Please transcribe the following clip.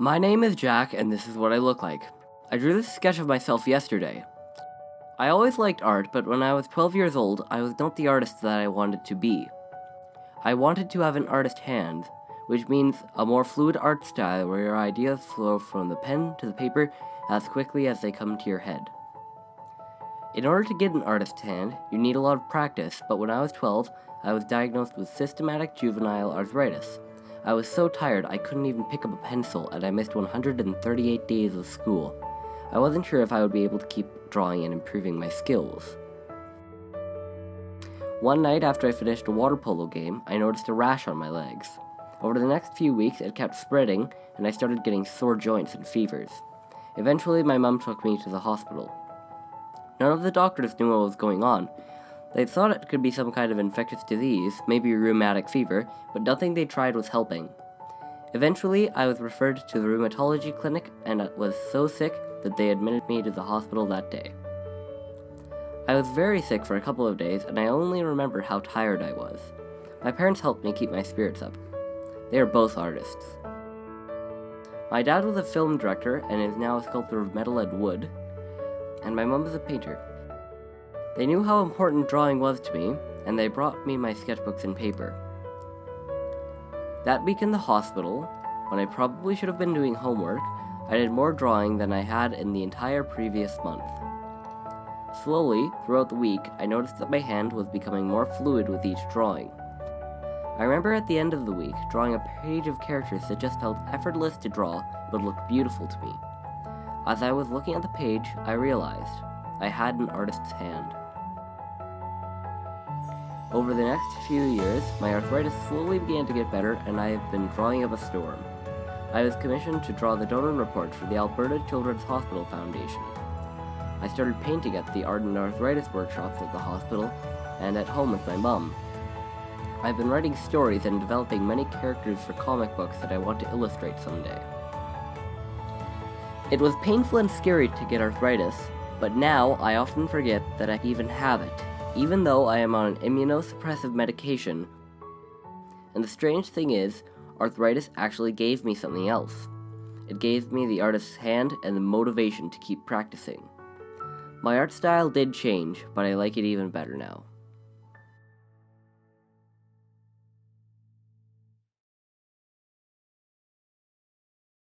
My name is Jack, and this is what I look like. I drew this sketch of myself yesterday. I always liked art, but when I was 12 years old, I was not the artist that I wanted to be. I wanted to have an artist hand, which means a more fluid art style where your ideas flow from the pen to the paper as quickly as they come to your head. In order to get an artist hand, you need a lot of practice, but when I was 12, I was diagnosed with systematic juvenile arthritis. I was so tired I couldn't even pick up a pencil, and I missed 138 days of school. I wasn't sure if I would be able to keep drawing and improving my skills. One night after I finished a water polo game, I noticed a rash on my legs. Over the next few weeks, it kept spreading, and I started getting sore joints and fevers. Eventually, my mom took me to the hospital. None of the doctors knew what was going on. They thought it could be some kind of infectious disease, maybe rheumatic fever, but nothing they tried was helping. Eventually, I was referred to the rheumatology clinic and was so sick that they admitted me to the hospital that day. I was very sick for a couple of days, and I only remember how tired I was. My parents helped me keep my spirits up. They are both artists. My dad was a film director and is now a sculptor of metal and wood, and my mom is a painter. They knew how important drawing was to me, and they brought me my sketchbooks and paper. That week in the hospital, when I probably should have been doing homework, I did more drawing than I had in the entire previous month. Slowly, throughout the week, I noticed that my hand was becoming more fluid with each drawing. I remember at the end of the week drawing a page of characters that just felt effortless to draw but looked beautiful to me. As I was looking at the page, I realized I had an artist's hand. Over the next few years, my arthritis slowly began to get better, and I have been drawing up a storm. I was commissioned to draw the donor report for the Alberta Children's Hospital Foundation. I started painting at the art and arthritis workshops at the hospital and at home with my mom. I've been writing stories and developing many characters for comic books that I want to illustrate someday. It was painful and scary to get arthritis, but now I often forget that I even have it, even though I am on an immunosuppressive medication. And the strange thing is, arthritis actually gave me something else. It gave me the artist's hand and the motivation to keep practicing. My art style did change, but I like it even better now.